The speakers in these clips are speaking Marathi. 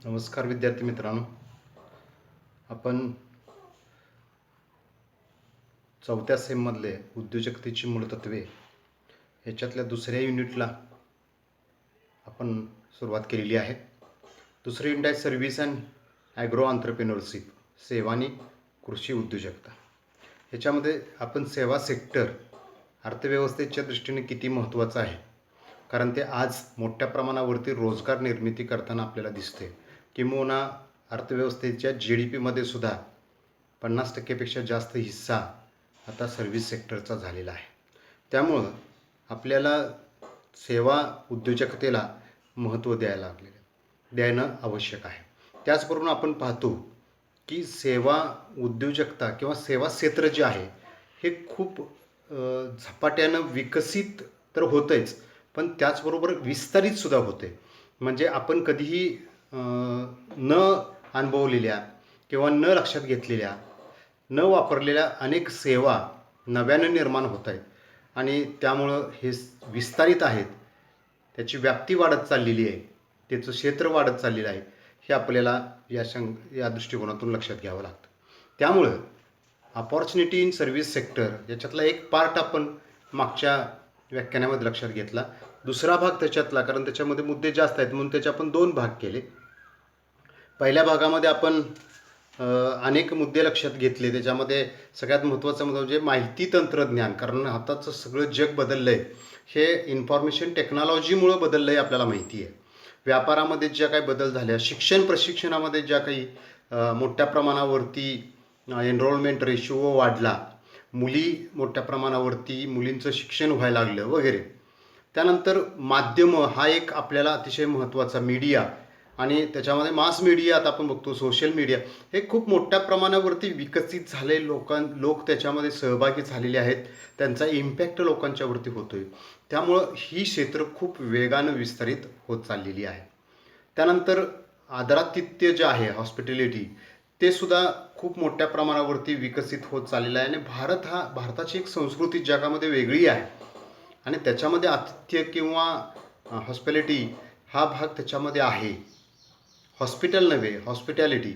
नमस्कार विद्यार्थी मित्रांनो. आपण चौथ्या सेममधले उद्योजकतेची मूलतत्वे ह्याच्यातल्या दुसऱ्या युनिटला आपण सुरुवात केलेली आहे. दुसरं युनिट आहे सर्व्हिस अँड ॲग्रो एंटरप्रेन्योरशिप, सेवा आणि कृषी उद्योजकता. ह्याच्यामध्ये आपण सेवा सेक्टर अर्थव्यवस्थेच्या दृष्टीने किती महत्त्वाचं आहे, कारण ते आज मोठ्या प्रमाणावरती रोजगार निर्मिती करताना आपल्याला दिसते. किंबहुना अर्थव्यवस्थेच्या GDPमध्ये सुद्धा 50% जास्त हिस्सा आता सर्व्हिस सेक्टरचा झालेला आहे. त्यामुळं आपल्याला सेवा उद्योजकतेला महत्त्व द्यायला आवश्यक आहे. त्याचबरोबर आपण पाहतो की सेवा उद्योजकता किंवा सेवा क्षेत्र जे आहे हे खूप झपाट्यानं विकसित तर होतंच, पण त्याचबरोबर विस्तारितसुद्धा होते. म्हणजे आपण कधीही न अनुभवलेल्या किंवा न लक्षात घेतलेल्या, न वापरलेल्या अनेक सेवा नव्यानं निर्माण होत आहेत आणि त्यामुळं हे विस्तारित आहेत. त्याची व्याप्ती वाढत चाललेली आहे, त्याचं क्षेत्र वाढत चाललेलं आहे. हे आपल्याला या दृष्टिकोनातून लक्षात घ्यावं लागतं. त्यामुळं अपॉर्च्युनिटी इन सर्व्हिस सेक्टर याच्यातला एक पार्ट आपण मागच्या व्याख्यानामध्ये लक्षात घेतला. दुसरा भाग त्याच्यातला, कारण त्याच्यामध्ये मुद्दे जास्त आहेत म्हणून त्याचे आपण 2 भाग केले. पहिल्या भागामध्ये आपण अनेक मुद्दे लक्षात घेतले. त्याच्यामध्ये सगळ्यात महत्त्वाचं म्हणजे माहिती तंत्रज्ञान, कारण आताचं सगळं जग बदललं आहे. हे इन्फॉर्मेशन टेक्नॉलॉजीमुळं बदललं आहे आपल्याला माहिती आहे. व्यापारामध्ये ज्या काही बदल झाल्या, शिक्षण प्रशिक्षणामध्ये ज्या काही मोठ्या प्रमाणावरती एनरोलमेंट रेशिओ वाढला, मुली मोठ्या प्रमाणावरती मुलींचं शिक्षण व्हायला लागलं वगैरे. त्यानंतर माध्यमं हा एक आपल्याला अतिशय महत्त्वाचा मीडिया, आणि त्याच्यामध्ये मास मीडिया आता आपण बघतो, सोशल मीडिया हे खूप मोठ्या प्रमाणावरती विकसित झाले. लोक त्याच्यामध्ये सहभागी झालेले आहेत, त्यांचा इम्पॅक्ट लोकांच्यावरती होतो आहे. त्यामुळं ही क्षेत्र खूप वेगानं विस्तारित होत चाललेली आहे. त्यानंतर आदरातिथ्य जे आहे, हॉस्पिटॅलिटी, ते सुद्धा खूप मोठ्या प्रमाणावरती विकसित होत चाललेलं आहे. आणि भारताची एक संस्कृती जगामध्ये वेगळी आहे आणि त्याच्यामध्ये आतिथ्य किंवा हॉस्पिटॅलिटी हा भाग त्याच्यामध्ये आहे. हॉस्पिटल नव्हे, हॉस्पिटॅलिटी.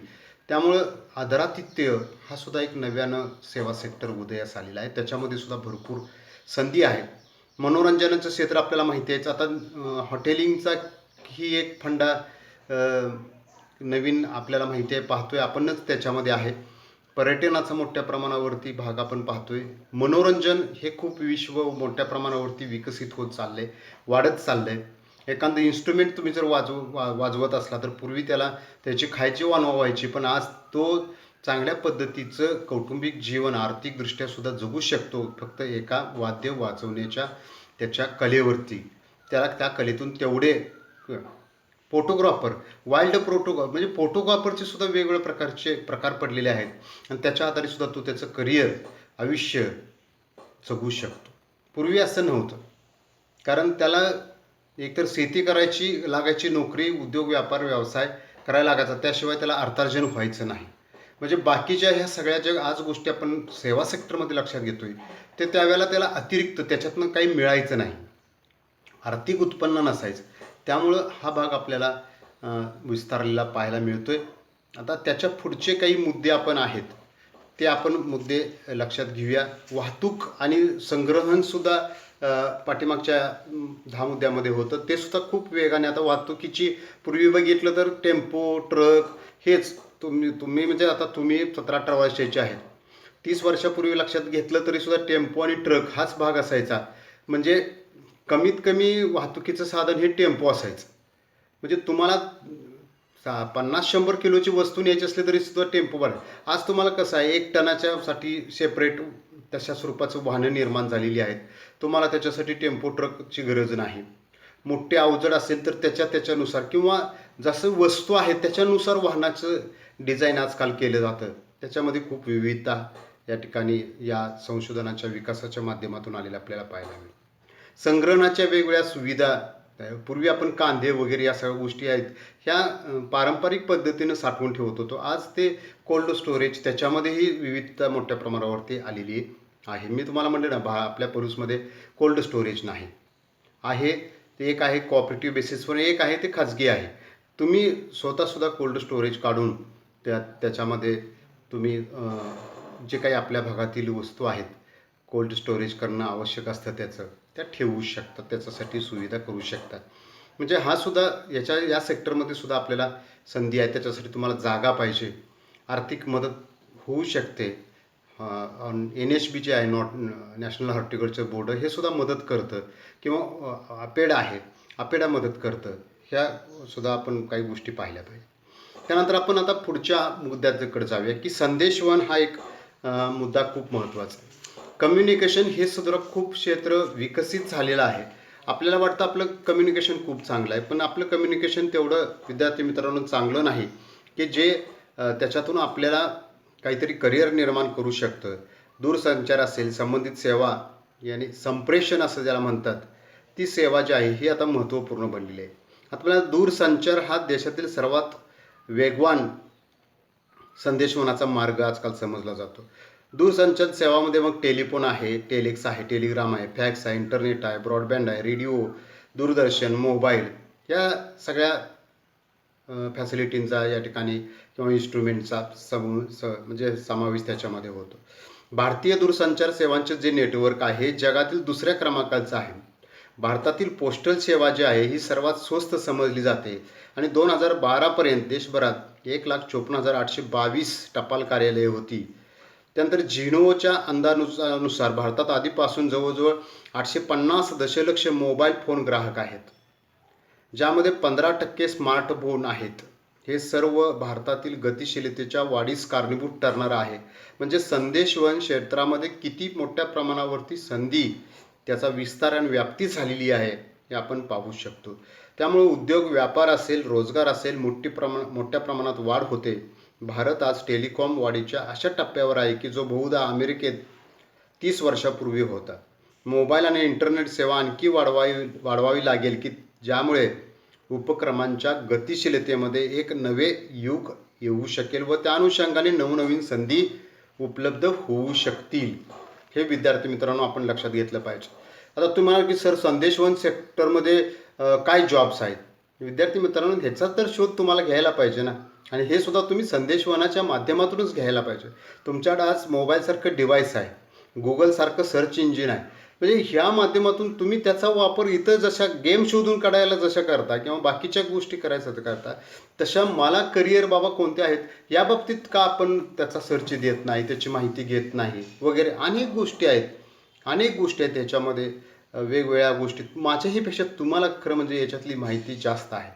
त्यामुळं आदरातिथ्य हा सुद्धा एक नव्यानं सेवा सेक्टर उदयास आलेला आहे. त्याच्यामध्ये सुद्धा भरपूर संधी आहेत. मनोरंजनाचं क्षेत्र आपल्याला माहिती आहे. आता हॉटेलिंगचा ही एक फंडा नवीन आपल्याला माहिती आहे, पाहतोय आपणच त्याच्यामध्ये आहे. पर्यटनाचा मोठ्या प्रमाणावरती भाग आपण पाहतोय. मनोरंजन हे खूप विश्व मोठ्या प्रमाणावरती विकसित होत चाललंय, वाढत चाललंय. एखादं इन्स्ट्रुमेंट तुम्ही जर वाजवत असला तर पूर्वी त्याची खायची वानवा व्हायची, पण आज तो चांगल्या पद्धतीचं कौटुंबिक जीवन आर्थिकदृष्ट्या सुद्धा जगू शकतो फक्त एका वाद्य वाजवण्याच्या त्याच्या कलेवरती. त्या कलेतून तेवढे फोटोग्राफर, म्हणजे फोटोग्राफरचे सुद्धा वेगवेगळ्या प्रकारचे प्रकार पडलेले आहेत आणि त्याच्या आधारे सुद्धा तो त्याचं करिअर, आयुष्य जगू शकतो. पूर्वी असं नव्हतं, कारण त्याला एकतर शेती करायची लागायची, नोकरी, उद्योग, व्यापार, व्यवसाय करायला लागायचा, त्याशिवाय त्याला अर्थार्जन व्हायचं नाही. म्हणजे बाकीच्या ह्या सगळ्या ज्या आज गोष्टी आपण सेवा सेक्टरमध्ये लक्षात घेतोय ते त्यावेळेला त्याला अतिरिक्त त्याच्यातनं काही मिळायचं नाही, आर्थिक उत्पन्न नसायचं. त्यामुळं हा भाग आपल्याला विस्तारलेला पाहायला मिळतोय. आता त्याच्या पुढचे काही मुद्दे आपण आहेत ते आपण मुद्दे लक्षात घेऊया. वाहतूक आणि संग्रहणसुद्धा पाठीमागच्या 10 मुद्द्यामध्ये होतं, ते सुद्धा खूप वेगाने. आता वाहतुकीची पूर्वी बघितलं तर टेम्पो, ट्रक हेच तुम्ही म्हणजे आता तुम्ही 17-18 वर्षाचे आहेत, 30 वर्षापूर्वी लक्षात घेतलं तरी सुद्धा टेम्पो आणि ट्रक हाच भाग असायचा. म्हणजे कमीत कमी वाहतुकीचं साधन हे टेम्पो असायचं. म्हणजे तुम्हाला 50-100 किलोची वस्तू न्यायची असली तरी सुद्धा टेम्पो बरं. आज तुम्हाला कसं आहे, 1 टनाच्यासाठी सेपरेट तशा स्वरूपाचं वाहनं निर्माण झालेली आहेत. तुम्हाला त्याच्यासाठी टेम्पो, ट्रकची गरज नाही. मोठे अवजड असेल तर त्याच्यानुसार किंवा जसं वस्तू आहे त्याच्यानुसार वाहनाचं डिझाईन आजकाल केलं जातं. त्याच्यामध्ये खूप विविधता या ठिकाणी या संशोधनाच्या विकासाच्या माध्यमातून आलेल्या आपल्याला पाहायला मिळतं. संग्रहणाच्या वेगवेगळ्या सुविधा, पूर्वी आपण कांदे वगैरे या सगळ्या गोष्टी आहेत ह्या पारंपरिक पद्धतीनं साठवून ठेवत होतो. आज ते कोल्ड स्टोरेज, त्याच्यामध्येही विविधता मोठ्या प्रमाणावरती आलेली आहे. मी तुम्हाला म्हणले ना, आपल्या परूसमध्ये कोल्ड स्टोरेज नाही आहे. ते एक आहे कॉपरेटिव्ह बेसिसवर, एक आहे ते खाजगी आहे. तुम्ही स्वतःसुद्धा कोल्ड स्टोरेज काढून त्याच्यामध्ये तुम्ही जे काही आपल्या भागातील वस्तू आहेत, कोल्ड स्टोरेज करणं आवश्यक असतं त्याचं, त्या ठेवू शकतात, त्याच्यासाठी सुविधा करू शकतात. म्हणजे हा सुद्धा या सेक्टरमध्ये सुद्धा आपल्याला संधी आहे. त्याच्यासाठी तुम्हाला जागा पाहिजे, आर्थिक मदत होऊ शकते. NHB जे आहे, नॅशनल हॉर्टिकल्चर बोर्ड, हे सुद्धा मदत करतं, किंवा अपेडा आहे, अपेडा मदत करतं. ह्या सुद्धा आपण काही गोष्टी पाहिल्या पाहिजे. त्यानंतर आपण आता पुढच्या मुद्द्याकडे जाऊया, की संदेशवहन हा एक मुद्दा खूप महत्त्वाचा आहे. कम्युनिकेशन हे सुद्धा खूप क्षेत्र विकसित झालेलं आहे. आपल्याला वाटतं आपलं कम्युनिकेशन खूप चांगलं आहे, पण आपलं कम्युनिकेशन तेवढं विद्यार्थी मित्रांनो चांगलं नाही, की जे त्याच्यातून आपल्याला काहीतरी करिअर निर्माण करू शकतं. दूरसंचार असेल, संबंधित सेवा, यानी संप्रेषण असं ज्याला म्हणतात, ती सेवा जी आहे ही आता महत्त्वपूर्ण बनलेली आहे. आपल्याला दूरसंचार हा देशातील सर्वात वेगवान संदेशवहनाचा मार्ग आजकाल समजला जातो. दूरसंचार सेवामध्ये मग टेलिफोन आहे, टेलिक्स आहे, टेलिग्राम आहे, फॅक्स आहे, इंटरनेट आहे, ब्रॉडबँड आहे, रेडिओ, दूरदर्शन, मोबाईल, या सगळ्या फॅसिलिटींचा या ठिकाणी किंवा इन्स्ट्रुमेंटचा म्हणजे समावेश त्याच्यामध्ये होतो. भारतीय दूरसंचार सेवांचे जे नेटवर्क आहे जगातील दुसऱ्या क्रमांकाचं आहे. भारतातील पोस्टल सेवा जी आहे ही सर्वात स्वस्त समजली जाते आणि 2012पर्यंत देशभरात 1,54,822 टपाल कार्यालये होती. त्यानंतर झिनोच्या अंदाजानुसार भारतात आधीपासून जवळजवळ 850 दशलक्ष मोबाईल फोन ग्राहक आहेत, ज्यामध्ये 15% स्मार्टफोन आहेत. हे सर्व भारतातील गतिशीलतेच्या वाढीस कारणीभूत ठरणार आहे. म्हणजे संदेशवहन क्षेत्रामध्ये किती मोठ्या प्रमाणावरती संधी, त्याचा विस्तार आणि व्याप्ती झालेली आहे हे आपण पाहू शकतो. त्यामुळे उद्योग, व्यापार असेल, रोजगार असेल, मोठ्या प्रमाणात वाढ होते. भारत आज टेलिकॉम वाढीच्या अशा टप्प्यावर आहे की जो बहुधा अमेरिकेत 30 वर्षापूर्वी होता. मोबाईल आणि इंटरनेट सेवा आणखी वाढवावी लागेल, की ज्यामुळे उपक्रमांच्या गतिशीलतेमध्ये एक नवे युग येऊ शकेल व त्या अनुषंगाने नवनवीन संधी उपलब्ध होऊ शकतील. हे विद्यार्थी मित्रांनो आपण लक्षात घेतलं पाहिजे. आता तुम्हाला की सर संदेशवहन सेक्टरमध्ये काय जॉब्स आहेत, विद्यार्थी मित्रांनो ह्याचा तर शोध तुम्हाला घ्यायला पाहिजे ना, आणि हे सुद्धा तुम्ही संदेशवहनाच्या माध्यमातूनच घ्यायला पाहिजे. तुमच्याकडे आज मोबाईलसारखं डिव्हाइस आहे, गुगलसारखं सर्च इंजिन आहे, म्हणजे ह्या माध्यमातून तुम्ही त्याचा वापर इथं जशा गेम शोधून काढायला जशा करता किंवा बाकीच्या गोष्टी करायचं करता, तशा मला करिअर बाबा कोणते आहेत या बाबतीत का आपण त्याचा सर्च देत नाही, त्याची माहिती घेत नाही वगैरे. अनेक गोष्टी आहेत त्याच्यामध्ये, वेगवेगळ्या गोष्टी माझ्याहीपेक्षा तुम्हाला खरं म्हणजे याच्यातली माहिती जास्त आहे.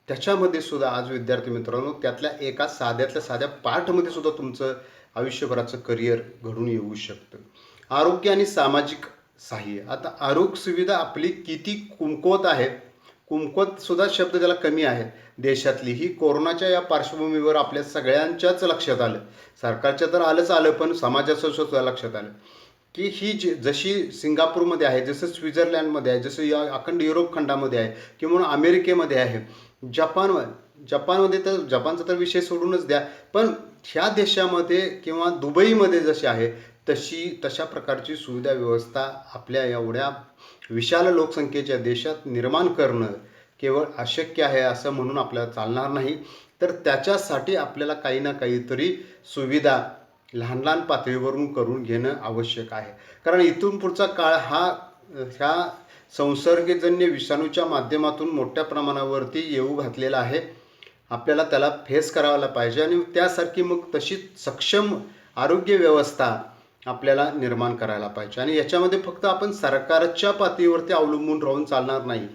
त्याच्यामध्ये सुद्धा आज विद्यार्थी मित्रांनो त्यातल्या एका साध्यातल्या साध्या पार्टमध्ये सुद्धा तुमचं आयुष्यभराचं करिअर घडून येऊ शकतं. आरोग्य आणि सामाजिक सहाय्य. आता आरोग्य सुविधा आपली किती कुमकुवत आहे, कुमकुवत सुद्धा शब्द त्याला कमी आहे देशातली, ही कोरोनाच्या या पार्श्वभूमीवर आपल्या सगळ्यांच्याच लक्षात आलं. सरकारच्या तर आलं, पण समाजाचं सुद्धा लक्षात आलं की ही जशी सिंगापूरमध्ये आहे, जसं स्वित्झर्लंडमध्ये आहे, जसं या अखंड युरोप खंडामध्ये आहे, किंवा अमेरिकेमध्ये आहे, जपानमध्ये तर जपानचा तर विषय सोडूनच द्या, पण ह्या देशामध्ये किंवा दुबईमध्ये जशी आहे तशा प्रकारची सुविधा व्यवस्था आपल्या एवढ्या विशाल लोकसंख्येच्या देशात निर्माण करणं केवळ अशक्य आहे असं म्हणून आपल्याला चालणार नाही. तर त्याच्यासाठी आपल्याला काही ना काहीतरी सुविधा लहान लहान पातळीवरून करून घेणं आवश्यक आहे. कारण इथून पुढचा काळ ह्या संसर्गजन्य विषाणूच्या माध्यमातून मोठ्या प्रमाणावरती येऊ घातलेला आहे. आपल्याला त्याला फेस करायला पाहिजे आणि त्यासारखी मग तशी सक्षम आरोग्य व्यवस्था आपल्याला निर्माण करायला पाहिजे. आणि याच्यामध्ये फक्त आपण सरकारच्या पातळीवरती अवलंबून राहून चालणार नाही,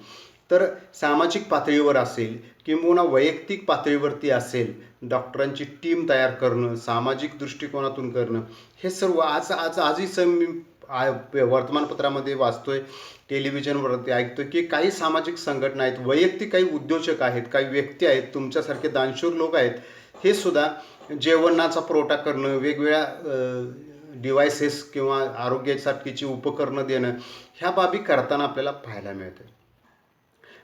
तर सामाजिक पातळीवर असेल किंवा वैयक्तिक पातळीवरती असेल, डॉक्टरांची टीम तयार करणं, सामाजिक दृष्टिकोनातून करणं, हे सर्व आजही मी वर्तमानपत्रामध्ये वाचतोय, टेलिव्हिजनवरती ऐकतोय की काही सामाजिक संघटना आहेत, वैयक्तिक काही उद्योजक आहेत, काही व्यक्ती आहेत, तुमच्यासारखे दानशूर लोक आहेत, हे सुद्धा जेवणाचा पुरवठा करणं, वेगवेगळ्या डिव्हायसेस किंवा आरोग्यासाठीची उपकरणं देणं, ह्या बाबी करताना आपल्याला पाहायला मिळते.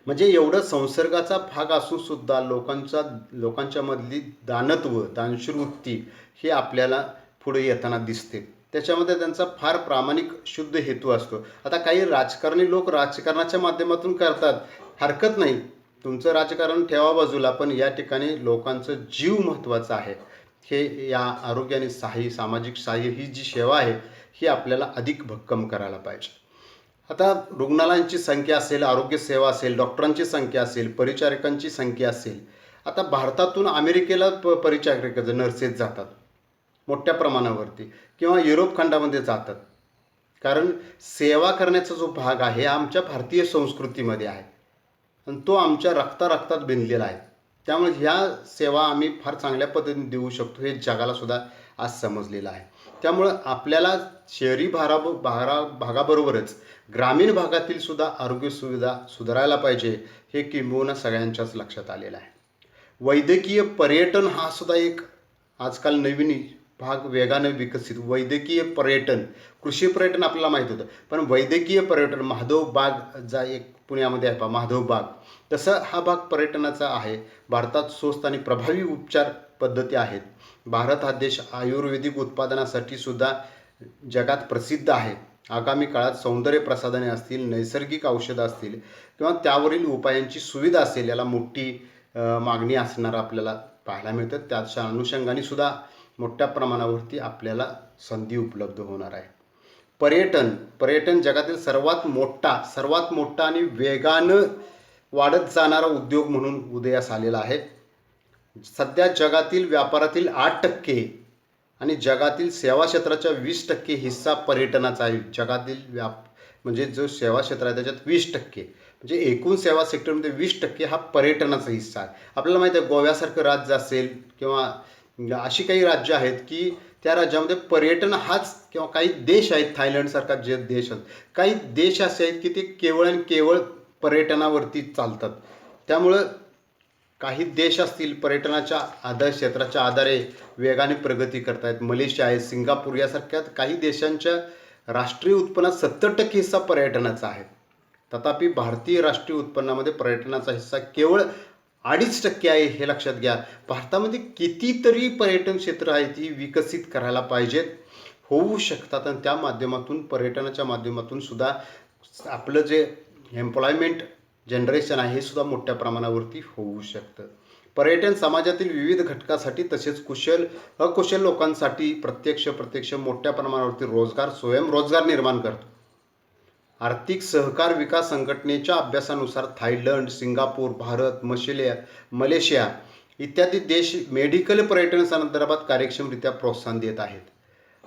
म्हणजे एवढं संसर्गाचा भाग असून सुद्धा लोकांच्या मधली दानशूर वृत्ती ही आपल्याला पुढे येताना दिसते. त्याच्यामध्ये त्यांचा फार प्रामाणिक शुद्ध हेतू असतो. आता काही राजकारणी लोक राजकारणाच्या माध्यमातून करतात, हरकत नाही, तुमचं राजकारण ठेवा बाजूला, पण या ठिकाणी लोकांचं जीव महत्त्वाचा आहे. हे या आरोग्य आणि सामाजिक सहाय्य ही जी सेवा आहे ही आपल्याला अधिक भक्कम करायला पाहिजे. आता रुग्णालयांची संख्या असेल, आरोग्य सेवा असेल, डॉक्टरांची संख्या असेल, परिचारिकांची संख्या असेल. आता भारतातून अमेरिकेला परिचारिका नर्सेस जातात मोठ्या प्रमाणावरती, किंवा युरोप खंडामध्ये जातात. कारण सेवा करण्याचा जो भाग आहे आमच्या भारतीय संस्कृतीमध्ये आहे आणि तो आमच्या रक्तात भिनलेला आहे. त्यामुळे ह्या सेवा आम्ही फार चांगल्या पद्धतीने देऊ शकतो हे जगाला सुद्धा आज समजलेलं आहे. त्यामुळं आपल्याला शहरी भागाबरोबरच ग्रामीण भागातील सुद्धा आरोग्य सुविधा सुधारायला पाहिजे, हे किंबहुना सगळ्यांच्याच लक्षात आलेलं आहे. वैद्यकीय पर्यटन हा सुद्धा एक आजकाल नवीन भाग वेगाने विकसित. वैद्यकीय पर्यटन, कृषी पर्यटन आपल्याला माहीत होतं, पण वैद्यकीय पर्यटन, महादेव बाग जा एक पुण्यामध्ये आहे पहा, महादेव बाग, तसं हा भाग पर्यटनाचा आहे. भारतात स्वस्त आणि प्रभावी उपचार पद्धती आहेत. भारत हा देश आयुर्वेदिक उत्पादनासाठी सुद्धा जगात प्रसिद्ध आहे. आगामी काळात सौंदर्य प्रसाधने असतील, नैसर्गिक औषधं असतील किंवा त्यावरील उपायांची सुविधा असेल, याला मोठी मागणी असणार आपल्याला पाहायला मिळतं. त्याच्या अनुषंगाने सुद्धा मोठ्या प्रमाणावरती आपल्याला संधी उपलब्ध होणार आहे. पर्यटन जगातील सर्वात मोठा आणि वेगानं वाढत जाणारा उद्योग म्हणून उदयास आलेला आहे. सध्या जगातील व्यापारातील 8% आणि जगातील सेवा क्षेत्राच्या 20% हिस्सा पर्यटनाचा आहे. जगातील म्हणजे जो सेवा क्षेत्र आहे त्याच्यात 20%, म्हणजे एकूण सेवा सेक्टरमध्ये 20% हा पर्यटनाचा हिस्सा आहे. आपल्याला माहिती आहे गोव्यासारखं राज्य असेल किंवा अशी काही राज्य आहेत की त्या राज्यामध्ये पर्यटन हाच, किंवा काही देश आहेत थायलंडसारखा जे देश आहेत, काही देश असे आहेत की ते केवळ आणि केवळ पर्यटनावरती चालतात. त्यामुळं काही देश असतील पर्यटनाच्या क्षेत्राच्या आधारे वेगाने प्रगती करत आहेत. मलेशिया आहे, सिंगापूर यासारख्या काही देशांच्या राष्ट्रीय उत्पन्नात 70% हिस्सा पर्यटनाचा आहे. तथापि भारतीय राष्ट्रीय उत्पन्नामध्ये पर्यटनाचा हिस्सा केवळ 2.5% आहे. हे लक्षात घ्या. भारतामध्ये कितीतरी पर्यटन क्षेत्र आहेत ती विकसित करायला पाहिजेत, होऊ शकतात, आणि त्या माध्यमातून पर्यटनाच्या माध्यमातून सुद्धा आपलं जे एम्प्लॉयमेंट जनरेशन आहे हे सुद्धा मोठ्या प्रमाणावरती होऊ शकतं. पर्यटन समाजातील विविध घटकासाठी तसेच अकुशल लोकांसाठी प्रत्यक्ष मोठ्या प्रमाणावरती स्वयंरोजगार निर्माण करतो. आर्थिक सहकार विकास संघटनेच्या अभ्यासानुसार थायलंड, सिंगापूर, भारत, मलेशिया इत्यादी देश मेडिकल पर्यटन संदर्भात कार्यक्षमरित्या प्रोत्साहन देत आहेत.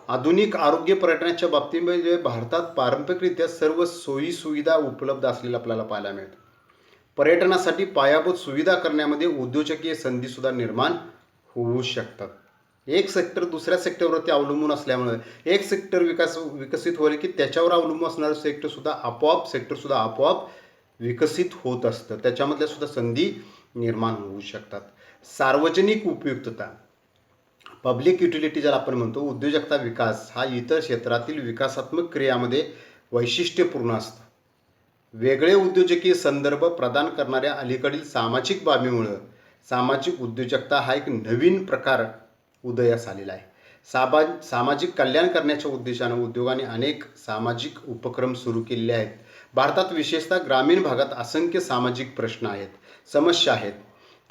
आधुनिक आरोग्य पर्यटनाच्या बाबतीमध्ये भारतात पारंपरिकरित्या सर्व सोयी सुविधा उपलब्ध असलेलं आपल्याला पाहायला मिळतं. पर्यटनासाठी पायाभूत सुविधा करण्यामध्ये उद्योजकीय संधी सुद्धा निर्माण होऊ शकतात. एक सेक्टर दुसऱ्या सेक्टरवरती अवलंबून असल्यामुळे एक सेक्टर विकसित होईल की त्याच्यावर अवलंबून असणारं सेक्टर सुद्धा आपोआप विकसित होत असतं. त्याच्यामधल्या सुद्धा संधी निर्माण होऊ शकतात. सार्वजनिक उपयुक्तता, पब्लिक युटिलिटी ज्याला आपण म्हणतो, उद्योजकता विकास हा इतर क्षेत्रातील विकासात्मक क्रियामध्ये वैशिष्ट्यपूर्ण असतं. वेगळे उद्योजकीय संदर्भ प्रदान करणाऱ्या अलीकडील सामाजिक बाबीमुळं सामाजिक उद्योजकता हा एक नवीन प्रकार उदयास आलेला आहे. सामाजिक कल्याण करण्याच्या उद्देशानं उद्योगाने अनेक सामाजिक उपक्रम सुरू केलेले आहेत. भारतात विशेषतः ग्रामीण भागात असंख्य सामाजिक प्रश्न आहेत, समस्या आहेत.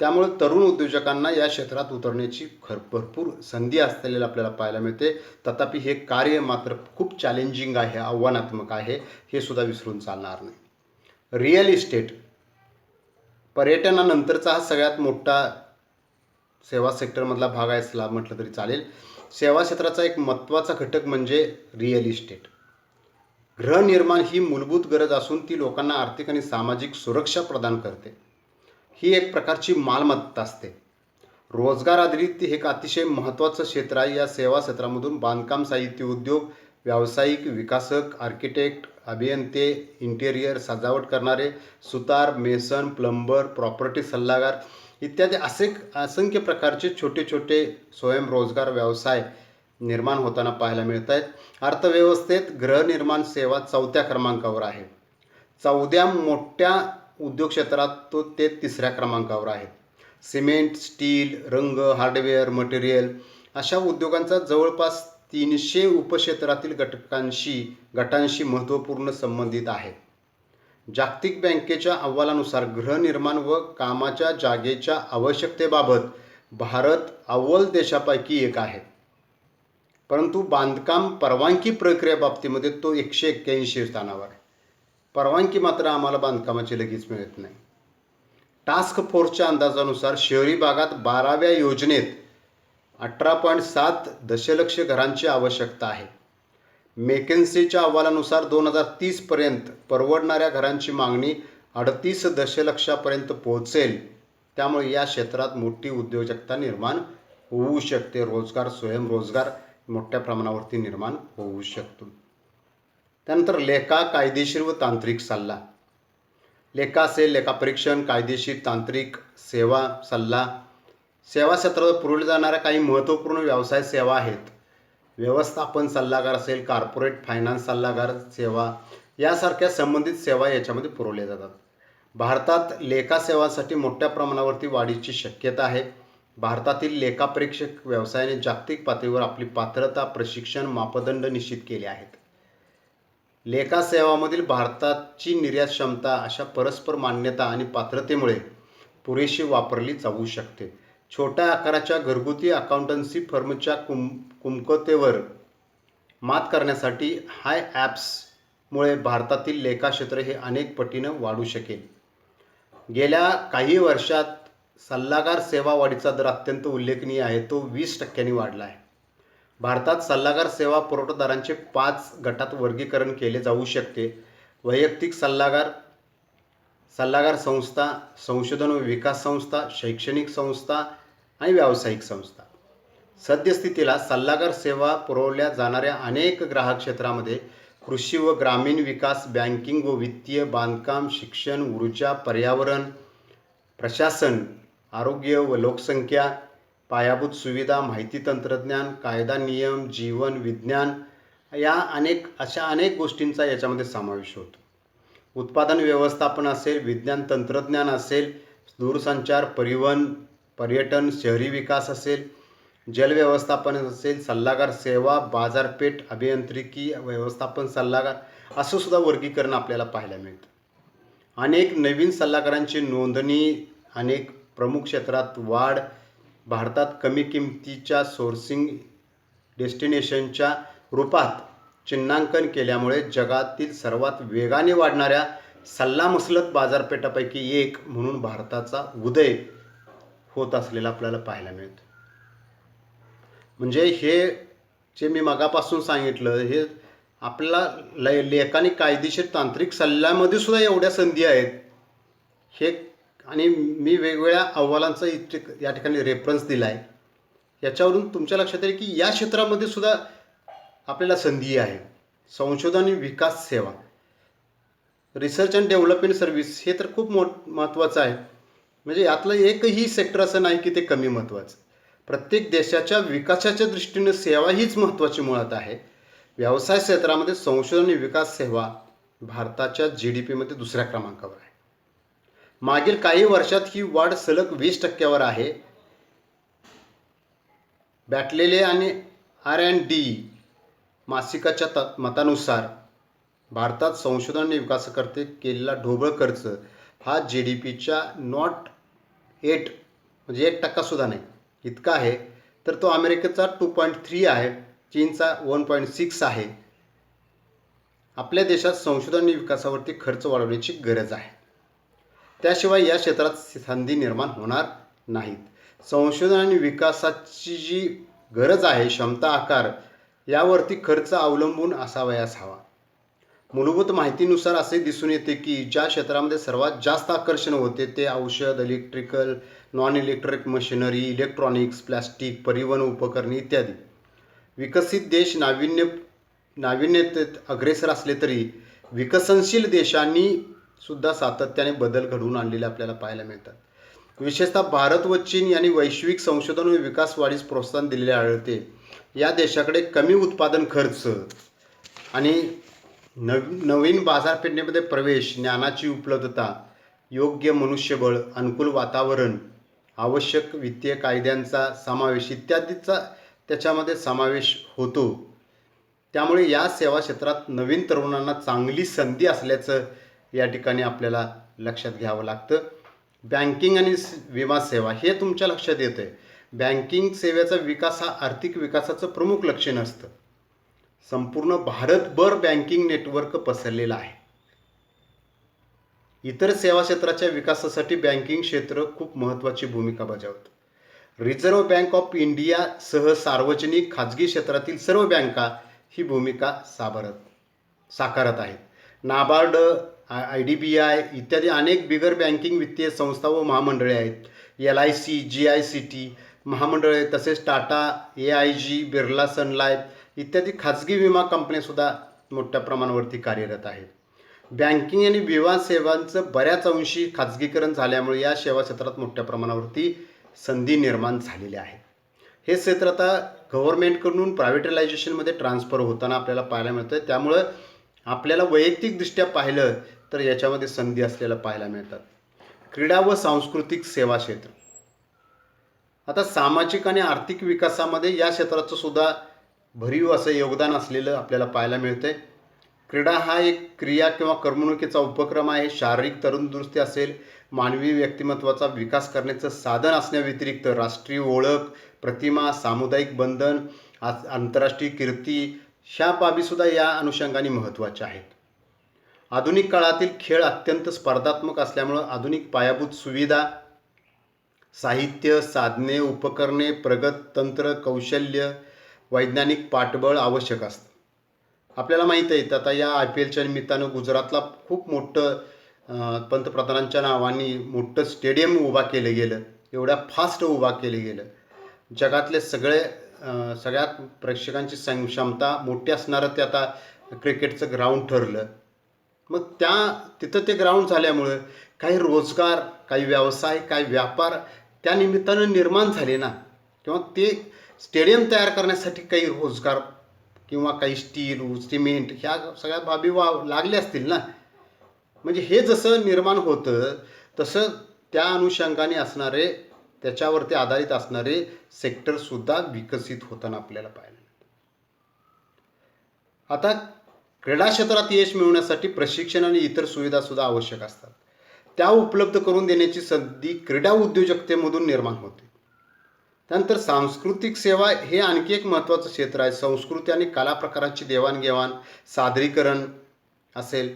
त्यामुळे तरुण उद्योजकांना या क्षेत्रात उतरण्याची भरपूर संधी असलेली आपल्याला पाहायला मिळते. तथापि हे कार्य मात्र खूप चॅलेंजिंग आहे, आव्हानात्मक आहे, हे सुद्धा विसरून चालणार नाही. रिअल इस्टेट पर्यटनानंतरचा हा सगळ्यात मोठा सेवा सेक्टरमधला भाग आहे म्हटलं तरी चालेल. सेवा क्षेत्राचा एक महत्त्वाचा घटक म्हणजे रिअल इस्टेट. गृहनिर्माण ही मूलभूत गरज असून ती लोकांना आर्थिक आणि सामाजिक सुरक्षा प्रदान करते. ही एक प्रकारची मालमत्ता असते. रोजगार आधारित हे एक अतिशय महत्त्वाचं क्षेत्र आहे. या सेवा क्षेत्रामधून बांधकाम साहित्य उद्योग, व्यावसायिक विकासक, आर्किटेक्ट, अभियंते, इंटेरियर सजावट करणारे, सुतार, मेसन, प्लंबर, प्रॉपर्टी सल्लागार इत्यादी असे असंख्य प्रकारचे छोटे स्वयंरोजगार व्यवसाय निर्माण होताना पाहायला मिळत आहेत. अर्थव्यवस्थेत गृहनिर्माण सेवा 4थ्या क्रमांकावर आहे. 14 मोठ्या उद्योग क्षेत्रात ते 3ऱ्या क्रमांकावर आहे. सिमेंट, स्टील, रंग, हार्डवेअर, मटेरियल अशा उद्योगांचा जवळपास 300 उपक्षेत्रातील गटांशी महत्त्वपूर्ण संबंधित आहे. जागतिक बँकेच्या अहवालानुसार गृहनिर्माण व कामाच्या जागेच्या आवश्यकतेबाबत भारत अव्वल देशापैकी एक आहे. परंतु बांधकाम परवानगी प्रक्रिया बाबतीमध्ये तो 181 स्थानावर आहे. परवानगी मात्र आम्हाला बांधकामाची लगेच मिळत नाही. टास्क फोर्सच्या अंदाजानुसार शहरी भागात 12व्या योजनेत 18.7 दशलक्ष घरांची आवश्यकता आहे. मेकेन्सीच्या अहवालानुसार 2030 पर्यंत परवडणाऱ्या घरांची मागणी 38 दशलक्षापर्यंत पोहोचेल. त्यामुळे या क्षेत्रात मोठी उद्योजकता निर्माण होऊ शकते. स्वयंरोजगार मोठ्या प्रमाणावरती निर्माण होऊ शकतो. त्यानंतर लेखा, कायदेशीर व तांत्रिक सल्ला. लेखा असेल, लेखापरीक्षण, कायदेशीर, तांत्रिक सेवा, सल्ला. सेवा क्षेत्रात पुरवल्या जाणाऱ्या काही महत्त्वपूर्ण व्यवसाय सेवा आहेत. व्यवस्थापन सल्लागार असेल, कॉर्पोरेट फायनान्स सल्लागार सेवा यासारख्या संबंधित सेवा याच्यामध्ये पुरवल्या जातात. भारतात लेखा सेवांसाठी मोठ्या प्रमाणावरती वाढीची शक्यता आहे. भारतातील लेखापरीक्षक व्यवसायाने जागतिक पातळीवर आपली पात्रता, प्रशिक्षण, मापदंड निश्चित केले आहेत. लेखा सेवांमधील भारताची निर्यात क्षमता अशा परस्पर मान्यता आणि पात्रतेमुळे पुरेशी वापरली जाऊ शकते. छोट्या आकाराच्या घरगुती अकाउंटन्सी फर्मच्या कमकुवतेवर मात करण्यासाठी हाय ॲप्समुळे भारतातील लेखा क्षेत्र हे अनेक पटीनं वाढू शकेल. गेल्या काही वर्षात सल्लागार सेवा वाढीचा दर अत्यंत उल्लेखनीय आहे. तो 20% वाढला आहे. भारतात सल्लागार सेवा पुरवठादारांचे 5 गटात वर्गीकरण केले जाऊ शकते. वैयक्तिक सल्लागार, सल्लागार संस्था, संशोधन व विकास संस्था, शैक्षणिक संस्था आणि व्यावसायिक संस्था. सद्यस्थितीला सल्लागार सेवा पुरवल्या जाणाऱ्या अनेक ग्राहक क्षेत्रामध्ये कृषी व ग्रामीण विकास, बँकिंग व वित्तीय, बांधकाम, शिक्षण, ऊर्जा, पर्यावरण, प्रशासन, आरोग्य व लोकसंख्या, पायाभूत सुविधा, माहिती तंत्रज्ञान, कायदा नियम, जीवन विज्ञान या अशा अनेक गोष्टींचा याच्यामध्ये समावेश होतो. उत्पादन व्यवस्थापन असेल, विज्ञान तंत्रज्ञान असेल, दूरसंचार, परिवहन, पर्यटन, शहरी विकास असेल, जल व्यवस्थापन असेल, सल्लागार सेवा, बाजारपेठ, अभियांत्रिकी, व्यवस्थापन सल्लागार असं सुद्धा वर्गीकरण आपल्याला पाहायला मिळतं. अनेक नवीन सल्लागारांची नोंदणी, अनेक प्रमुख क्षेत्रात वाढ, भारतात कमी किमतीच्या सोर्सिंग डेस्टिनेशनच्या रूपात चिन्हांकन केल्यामुळे जगातील सर्वात वेगाने वाढणाऱ्या सल्लामसलत बाजारपेठापैकी एक म्हणून भारताचा उदय होत असलेला आपल्याला पाहायला मिळतं. म्हणजे हे जे मी मगापासून सांगितलं हे आपल्याला लेखा आणि कायदेशीर तांत्रिक सल्ल्यामध्ये सुद्धा एवढ्या संधी आहेत हे, आणि मी वेगवेगळ्या अहवालांचा या ठिकाणी रेफरन्स दिला आहे. याच्यावरून तुमच्या लक्षात येईल की या क्षेत्रामध्ये सुद्धा आपल्याला संधी आहे. संशोधन आणि विकास सेवा, रिसर्च अँड डेव्हलपमेंट सर्व्हिस हे तर खूप महत्त्वाचं आहे. म्हणजे यातलं एकही सेक्टर असं नाही की ते कमी महत्त्वाचं. प्रत्येक देशाच्या विकासाच्या दृष्टीने सेवा हीच महत्त्वाची मुळात आहे. व्यवसाय क्षेत्रामध्ये संशोधन आणि विकास सेवा भारताच्या GDPमध्ये दुसऱ्या क्रमांकावर आहे. मागील काही वर्षात ही वाढ सलग 20% आहे. बॅटलेले आणि R&D मासिकाच्या मतानुसार भारतात संशोधन आणि विकासाकरता केलेला ढोबळ खर्च हा GDPच्या नॉट 8 म्हणजे 1% सुद्धा नाही इतका आहे. तर तो अमेरिकेचा 2.3 आहे, चीनचा 1.6 आहे. आपल्या देशात संशोधन आणि विकासावरती खर्च वाढवण्याची गरज आहे. त्याशिवाय या क्षेत्रात संधी निर्माण होणार नाहीत. संशोधन आणि विकासाची जी गरज आहे, क्षमता, आकार यावरती खर्च अवलंबून असावयास हवा. मूलभूत माहितीनुसार असे दिसून येते की ज्या क्षेत्रामध्ये सर्वात जास्त आकर्षण होते ते औषध, electrical, non electric machinery, electronics, plastic, परिवहन उपकरणे इत्यादी. विकसित देश नाविन्यतेत अग्रेसर असले तरी विकसनशील देशांनी सुद्धा सातत्याने बदल घडवून आणलेले आपल्याला पाहायला मिळतात. विशेषतः भारत व चीन यांनी वैश्विक संशोधन व विकास वाढीस प्रोत्साहन दिलेले आढळते. या देशाकडे कमी उत्पादन खर्च आणि नवीन बाजारपेठेमध्ये प्रवेश, ज्ञानाची उपलब्धता, योग्य मनुष्यबळ, अनुकूल वातावरण, आवश्यक वित्तीय कायद्यांचा समावेश इत्यादीचा त्याच्यामध्ये समावेश होतो. त्यामुळे या सेवा क्षेत्रात नवीन तरुणांना चांगली संधी असल्याचं या ठिकाणी आपल्याला लक्षात घ्यावं लागतं. बँकिंग आणि विमा सेवा हे तुमच्या लक्षात येतं आहे. बँकिंग सेवेचा विकास हा आर्थिक विकासाचं प्रमुख लक्षण असतं. संपूर्ण भारतभर बँकिंग नेटवर्क पसरलेलं आहे. इतर सेवा क्षेत्राच्या विकासासाठी बँकिंग क्षेत्र खूप महत्त्वाची भूमिका बजावतं. रिझर्व्ह बँक ऑफ इंडियासह सार्वजनिक खाजगी क्षेत्रातील सर्व बँका ही भूमिका साकारत आहेत. नाबार्ड, IDBI इत्यादी अनेक बिगर बँकिंग वित्तीय संस्था व महामंडळे आहेत. LIC, GICT महामंडळे, तसेच टाटा, AIG, बिर्ला सन लाईफ इत्यादी खाजगी विमा कंपन्यासुद्धा मोठ्या प्रमाणावरती कार्यरत आहेत. बँकिंग आणि विमा सेवांचं बऱ्याच अंशी खाजगीकरण झाल्यामुळे या सेवा क्षेत्रात मोठ्या प्रमाणावरती संधी निर्माण झालेल्या आहेत. हे क्षेत्र आता गव्हर्नमेंटकडून प्रायव्हेटलायझेशनमध्ये ट्रान्सफर होताना आपल्याला पाहायला मिळतं. त्यामुळं आपल्याला वैयक्तिकदृष्ट्या पाहिलं तर याच्यामध्ये संधी असलेल्या पाहायला मिळतात. क्रीडा व सांस्कृतिक सेवा क्षेत्र, आता सामाजिक आणि आर्थिक विकासामध्ये या क्षेत्राचं सुद्धा भरीव असं योगदान असलेलं आपल्याला पाहायला मिळतंय. क्रीडा हा एक क्रिया किंवा करमणुकीचा उपक्रम आहे. शारीरिक तंदुरुस्ती असेल, मानवी व्यक्तिमत्वाचा विकास करण्याचं साधन असण्याव्यतिरिक्त राष्ट्रीय ओळख, प्रतिमा, सामुदायिक बंधन, आंतरराष्ट्रीय कीर्ती ह्या बाबीसुद्धा या अनुषंगाने महत्त्वाच्या आहेत. आधुनिक काळातील खेळ अत्यंत स्पर्धात्मक असल्यामुळं आधुनिक पायाभूत सुविधा, साहित्य, साधने, उपकरणे, प्रगत तंत्र, कौशल्य, वैज्ञानिक पाठबळ आवश्यक असतं. आपल्याला माहीत आहे आता या IPLच्या निमित्तानं गुजरातला खूप मोठं पंतप्रधानांच्या नावाने मोठं स्टेडियम उभा केलं गेलं. एवढ्या फास्ट उभा केलं गेलं. जगातले सगळ्यात प्रेक्षकांची क्षमता मोठी असणारं ते आता क्रिकेटचं ग्राउंड ठरलं. मग तिथं ते ग्राउंड झाल्यामुळं काही रोजगार, काही व्यवसाय, काही व्यापार त्या निमित्तानं निर्माण झाले ना, किंवा ते स्टेडियम तयार करण्यासाठी काही रोजगार किंवा काही स्टील, सिमेंट ह्या सगळ्या बाबी लागल्या असतील ना. म्हणजे हे जसं निर्माण होतं तसं त्या अनुषंगाने असणारे, त्याच्यावरती आधारित असणारे सेक्टरसुद्धा विकसित होताना आपल्याला पाहायला मिळतं. आता क्रीडा क्षेत्रात यश मिळवण्यासाठी प्रशिक्षण आणि इतर सुविधासुद्धा आवश्यक असतात. त्या उपलब्ध करून देण्याची संधी क्रीडा उद्योजकतेमधून निर्माण होते. त्यानंतर सांस्कृतिक सेवा हे आणखी एक महत्त्वाचं क्षेत्र आहे. संस्कृती आणि कला प्रकाराची देवाणघेवाण, सादरीकरण असेल,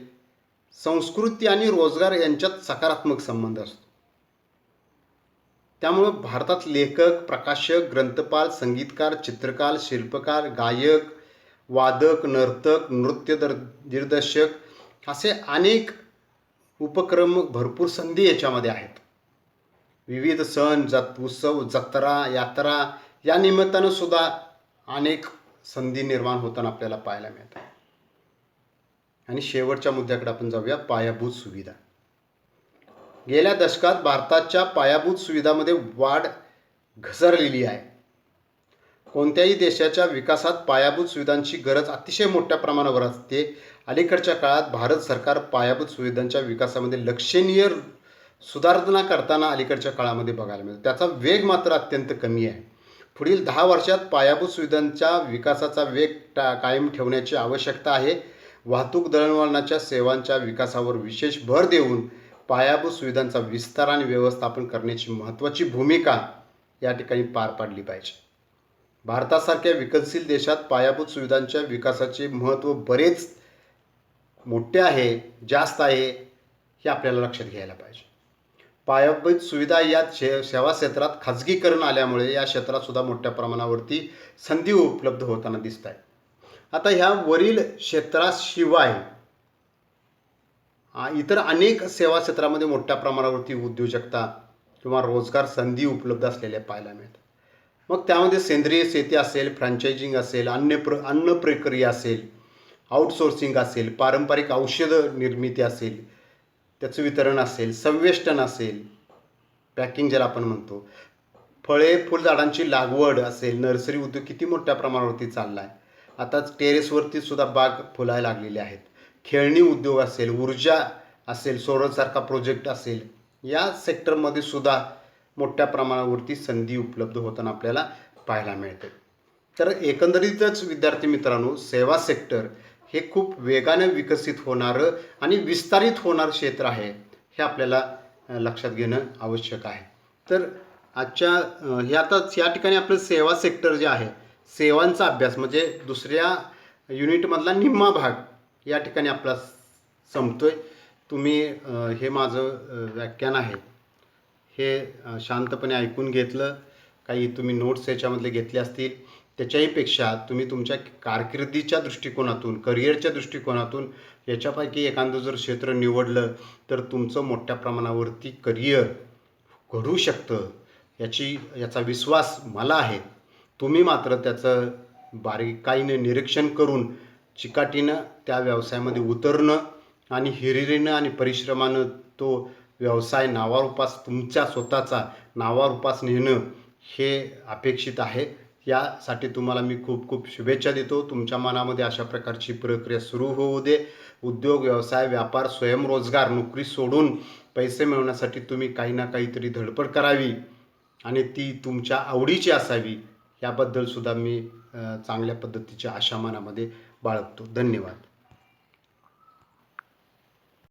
संस्कृती आणि रोजगार यांच्यात सकारात्मक संबंध असतो. त्यामुळं भारतात लेखक, प्रकाशक, ग्रंथपाल, संगीतकार, चित्रकार, शिल्पकार, गायक, वादक, नर्तक, नृत्य दिग्दर्शक असे अनेक उपक्रम, भरपूर संधी याच्यामध्ये आहेत. विविध सण, उत्सव, जत्रा, यात्रा या निमित्तानं सुद्धा अनेक संधी निर्माण होताना आपल्याला पाहायला मिळतात. आणि शेवटच्या मुद्द्याकडे आपण जाऊया, पायाभूत सुविधा. गेल्या दशकात भारताच्या पायाभूत सुविधामध्ये वाढ घसरलेली आहे. कोणत्याही देशाच्या विकासात पायाभूत सुविधांची गरज अतिशय मोठ्या प्रमाणावर असते. अलीकडच्या काळात भारत सरकार पायाभूत सुविधांच्या विकासामध्ये लक्षणीय सुधारणा करताना अलीकडच्या काळामध्ये बघायला मिळतं. त्याचा वेग मात्र अत्यंत कमी आहे. पुढील 10 वर्षात पायाभूत सुविधांच्या विकासाचा वेग कायम ठेवण्याची आवश्यकता आहे. वाहतूक, दळणवळणाच्या सेवांच्या विकासावर विशेष भर देऊन पायाभूत सुविधांचा विस्तार आणि व्यवस्थापन करण्याची महत्त्वाची भूमिका या ठिकाणी पार पाडली पाहिजे. भारतासारख्या विकसनशील देशात पायाभूत सुविधांच्या विकासाचे महत्त्व बरेच मोठे आहे, जास्त आहे, हे आपल्याला लक्षात घ्यायला पाहिजे. पायाभूत सुविधा या सेवा क्षेत्रात खाजगीकरण आल्यामुळे या क्षेत्रात सुद्धा मोठ्या प्रमाणावरती संधी उपलब्ध होताना दिसत आहेत. आता ह्या वरील क्षेत्राशिवाय इतर अनेक सेवा क्षेत्रामध्ये मोठ्या प्रमाणावरती उद्योजकता किंवा रोजगार संधी उपलब्ध असलेल्या पाहायला मिळतात. मग त्यामध्ये सेंद्रिय शेती असेल, फ्रँचायझिंग असेल, अन्न प्रक्रिया असेल, आउटसोर्सिंग असेल, पारंपरिक औषधं निर्मिती असेल, त्याचं वितरण असेल, संवेष्टन असेल, पॅकिंग ज्याला आपण म्हणतो, फळे फुलझाडांची लागवड असेल, नर्सरी उद्योग किती मोठ्या प्रमाणावरती चालला आहे. आता टेरेसवरती सुद्धा बाग फुलायला लागलेले आहेत. खेळणी उद्योग असेल, ऊर्जा असेल, सौरसारखा प्रोजेक्ट असेल, या सेक्टरमध्ये सुद्धा मोठ्या प्रमाणावरती संधी उपलब्ध होताना आपल्याला पाहायला मिळते. तर एकंदरीतच विद्यार्थी मित्रांनो, सेवा सेक्टर हे खूप वेगानं विकसित होणारं आणि विस्तारित होणारं क्षेत्र आहे, हे आपल्याला लक्षात घेणं आवश्यक आहे. तर आजच्या हे आता या ठिकाणी आपलं सेवा सेक्टर जे आहे, सेवांचा अभ्यास म्हणजे दुसऱ्या युनिटमधला निम्मा भाग या ठिकाणी आपला संपतोय. तुम्ही हे माझं व्याख्यान आहे हे शांतपणे ऐकून घेतलं. काही तुम्ही नोट्स याच्यामधले घेतले असतील. त्याच्याही पेक्षा तुम्ही तुमच्या कारकिर्दीच्या दृष्टिकोनातून, करिअरच्या दृष्टिकोनातून याच्यापैकी एखादं जर क्षेत्र निवडलं तर तुमचं मोठ्या प्रमाणावरती करिअर घडू शकतं, याचा विश्वास मला आहे. तुम्ही मात्र त्याचं बारीकाईने निरीक्षण करून चिकाटीनं त्या व्यवसायामध्ये उतरणं आणि हिरिरीनं आणि परिश्रमानं तो व्यवसाय नावारूपास, तुमच्या स्वतःचा नावारूपास नेणं हे अपेक्षित आहे. यासाठी तुम्हाला मी खूप खूप शुभेच्छा देतो. तुमच्या मनामध्ये अशा प्रकारची प्रक्रिया सुरू होऊ दे. उद्योग, व्यवसाय, व्यापार, स्वयंरोजगार, नोकरी सोडून पैसे मिळवण्यासाठी तुम्ही काही ना काहीतरी धडपड करावी आणि ती तुमच्या आवडीची असावी, याबद्दल सुद्धा मी चांगल्या पद्धतीची आशा मनामध्ये बाळगतो. धन्यवाद.